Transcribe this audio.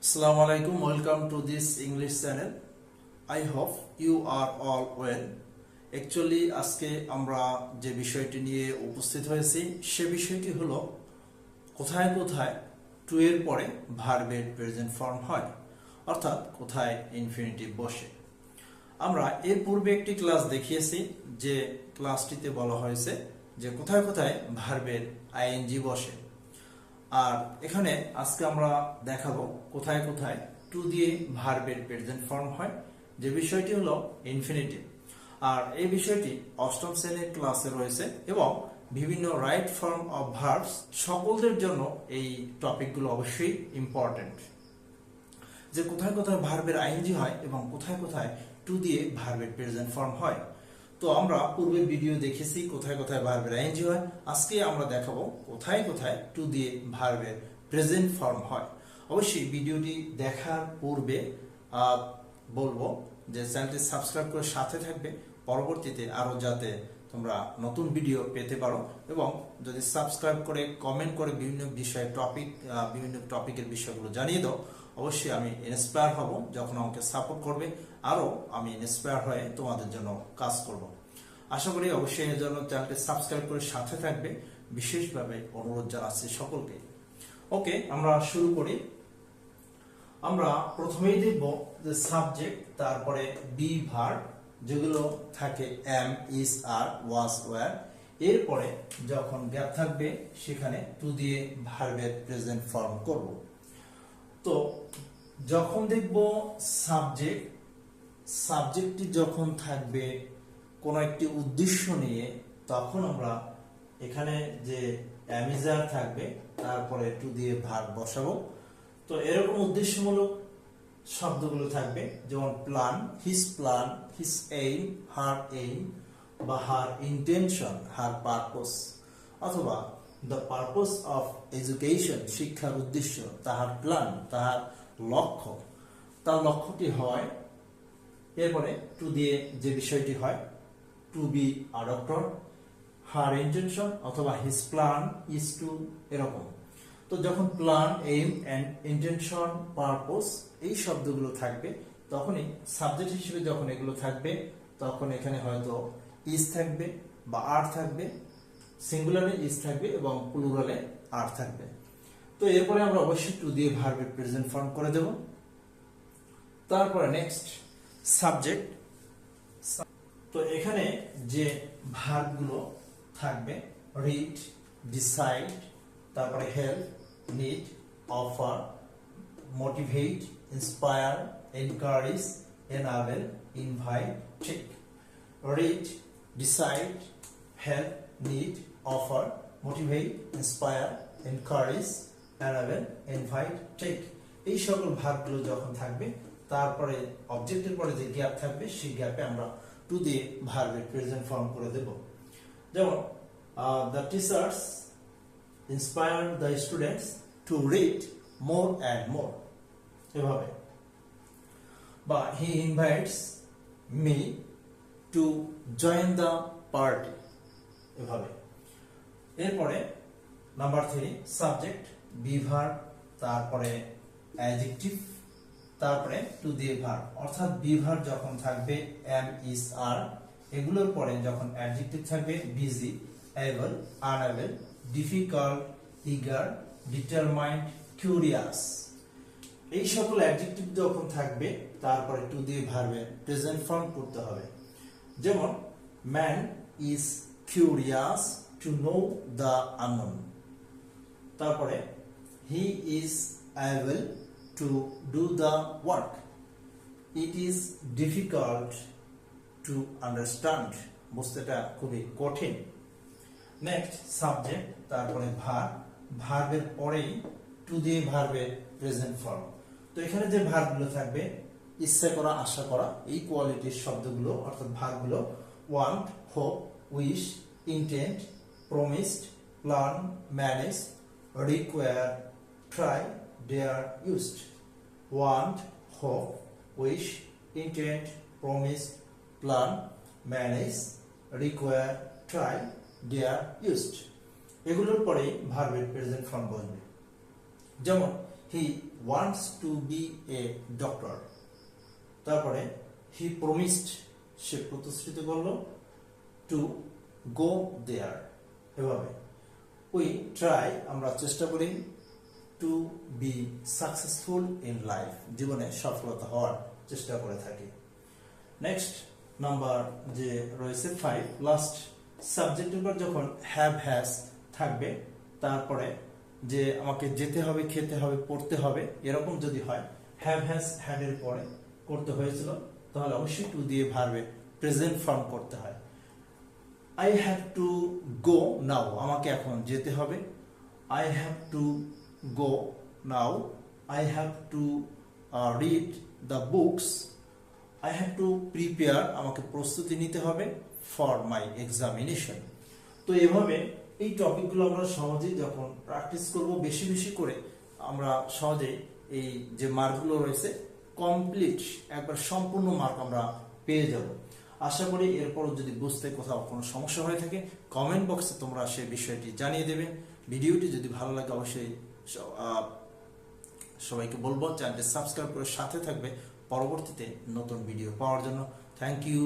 Assalamu alaikum, welcome to this English channel. I hope you are all well. Actually আজকে আমরা যে বিষয়টি নিয়ে উপস্থিত হয়েছি সে বিষয়টি হলো কোথায় কোথায় টু এর পরে ভার্বের প্রেজেন্ট ফর্ম হয়, অর্থাৎ কোথায় ইনফিনিটিভ বসে। আমরা এর পূর্বে একটি ক্লাস দেখিয়েছি যে ক্লাসটিতে বলা হয়েছে যে কোথায় কোথায় ভার্বের আইএনজি বসে, আর এখানে আজকে আমরা দেখাবো কোথায় কোথায় টু দিয়ে ভার্বের প্রেজেন্ট ফর্ম হয়, যে বিষয়টি হলো ইনফিনিটিভ। আর এই বিষয়টি অষ্টম শ্রেণীর ক্লাসে রয়েছে এবং বিভিন্ন রাইট ফর্ম অফ ভার্বস সকলদের জন্য এই টপিকগুলো অবশ্যই ইম্পর্টেন্ট, যে কোথায় কোথায় ভার্বের আইএনজি হয় এবং কোথায় কোথায় টু দিয়ে ভার্বের প্রেজেন্ট ফর্ম হয়। তো আমরা পূর্বে ভিডিও দেখেছি কোথায় কোথায় ভার্বের আইএনজি হয়, আজকে আমরা দেখাবো কোথায় কোথায় টু দিয়ে ভার্বের প্রেজেন্ট ফর্ম হয়। অবশ্যই ভিডিওটি দেখার পূর্বে বলবো যে চ্যানেলটি সাবস্ক্রাইব করে সাথে থাকবে, পরবর্তীতে আরো যাতে তোমরা নতুন ভিডিও পেতে পারো, এবং যদি সাবস্ক্রাইব করে কমেন্ট করে বিভিন্ন টপিকের বিষয়গুলো জানিয়ে দাও, অবশ্যই আমি ইন্সপায়ার হব। যখন আমাকে সাপোর্ট করবে আরো আমি ইন্সপায়ার হয়ে তোমাদের জন্য কাজ করব। আশা করি অবশ্যই এর জন্য চ্যানেলটি সাবস্ক্রাইব করে সাথে থাকবে, বিশেষভাবে অনুরোধ জানাচ্ছি সকলকে। ওকে, আমরা শুরু করি। আমরা প্রথমেই দেখব যে সাবজেক্ট, তারপরে বি ভার্ব, যেগুলো থাকে am, is, are, was, were. এরপরে যখন গ্যাপ থাকবে সেখানে টু দিয়ে ভার্বের প্রেজেন্ট ফর্ম করব। তো যখন দেখব সাবজেক্টটি যখন থাকবে কোন একটি উদ্দেশ্য নিয়ে, তখন আমরা এখানে যে অ্যামিজার থাকবে তারপরে টু দিয়ে ভার্ব বসাবো। তো এরকম উদ্দেশ্যমূলক শব্দগুলো থাকবে, যেমন প্ল্যান, হিজ এইম, হার এইম, বা হার ইন্টেনশন, হার পারপোজ, অথবা দ্য পারপোজ অফ এডুকেশন, শিক্ষার উদ্দেশ্য, তাহার প্ল্যান, তাহার লক্ষ্য, তার লক্ষ্যটি হয়। এরপরে টু দিয়ে যে বিষয়টি হয়, to be a doctor, her intention, অথবা হিজ প্ল্যান ইজ টু, এরকম। তো যখন plan, aim and intention, purpose এই শব্দগুলো থাকবে, তখনই সাবজেক্ট হিসেবে যখন এগুলো থাকবে, তখন এখানে হয়তো ইজ থাকবে বা আর থাকবে, সিঙ্গুলারে ইজ থাকবে এবং প্লুরালে আর থাকবে। তো এরপরে আমরা অবশ্যই টু দিয়ে ভার্বের প্রেজেন্ট ফর্ম করে দেব। তারপরে নেক্সট সাবজেক্ট। তো এখানে যে ভার্বগুলো থাকবে, রিড, ডিসাইড, তারপরে help, need, offer, motivate, inspire, encourage, enable, invite, ঠিক। Read, decide, help, need, offer, motivate, inspire, encourage, enable, invite, ঠিক। এই সকল ভার্বগুলো যখন থাকবে, তারপরে অবজেক্টের পরে যে গ্যাপ থাকবে সেই গ্যাপে আমরা টু দিয়ে ভার্বের প্রেজেন্ট ফর্ম করে দেব। যেমন the teachers inspire the students to read more and more, এভাবে। বা he invites me to join the party, এভাবে। এরপরে নাম্বার 3 সাবজেক্ট, বি ভার্ব, তারপরে অ্যাডজেক্টিভ, তারপরে টু দিয়ে ভার্ব। অর্থাৎ বি ভার্ব যখন থাকবে এম, ইজ, আর, এগুলোর পরে যখন অ্যাডজেক্টিভ থাকবে busy, able, unable, difficult, eager, determined, curious, এই সকল অ্যাডজেক্টিভ যখন থাকবে, তারপরে টু দিয়ে ভার্বে প্রেজেন্ট ফর্ম করতে হবে। যেমন man is curious to know the unknown, তারপরে he is able to do the work, it is difficult to understand, বুঝতেটা খুবই কঠিন। নেক্সট সাবজেক্ট, তারপরে ভার্ব, ভার্বের পরেই টু দিয়ে ভার্বের প্রেজেন্ট ফর্ম। তো এখানে যে ভার্বগুলো থাকবে, ইচ্ছা করা, আশা করা, এই কোয়ালিটির শব্দগুলো অর্থাৎ ভার্বগুলো want, hope, wish, intent, promised, plan, manage, require, try, they are used. Want, hope, wish, intend, promise, plan, manage, require, try, they are used. এগুলোর পরে ভার্বের প্রেজেন্ট ফর্ম বসবে। যেমন he wants to be a doctor. তারপরে he promised, সে প্রতিশ্রুতি করলো, to go দেয়ার। এভাবে we try, আমরা চেষ্টা করি, to be successful in life, জীবনে সফলতা হওয়ার চেষ্টা করে থাকি। নেক্সট নাম্বার যে রয়েছে 5, লাস্ট সাবজেক্টের পর যখন হ্যাভ হ্যাজ থাকবে, তারপরে যে আমাকে যেতে হবে, খেতে হবে, পড়তে হবে, এরকম যদি হয়, হ্যাভ হ্যাজ হ্যাড এর পরে করতে হয়েছিল, তাহলে অবশ্যই টু দিয়ে ভার্বে প্রেজেন্ট ফর্ম করতে হয়। আই হ্যাভ টু গো নাও, আমাকে এখন যেতে হবে। I have to go now. I have to read the books. I have to prepare, আমাকে প্রস্তুতি নিতে হবে, ফর মাই এক্সামিনেশন। তো এভাবে এই টপিকগুলো আমরা সহজেই যখন প্র্যাকটিস করব বেশি বেশি করে, আমরা সহজেই এই যে মার্কগুলো রয়েছে কমপ্লিট, একবার সম্পূর্ণ মার্ক আমরা পেয়ে যাব। আশা করি এরপরও যদি বুঝতে কোথাও কোনো সমস্যা হয়ে থাকে, কমেন্ট বক্সে তোমরা সেই বিষয়টি জানিয়ে দেবে। ভিডিওটি যদি ভালো লাগে অবশ্যই সবাইকে বলবো চ্যানেলটি সাবস্ক্রাইব করে সাথে থাকবে পরবর্তীতে নতুন ভিডিও পাওয়ার জন্য। Thank you.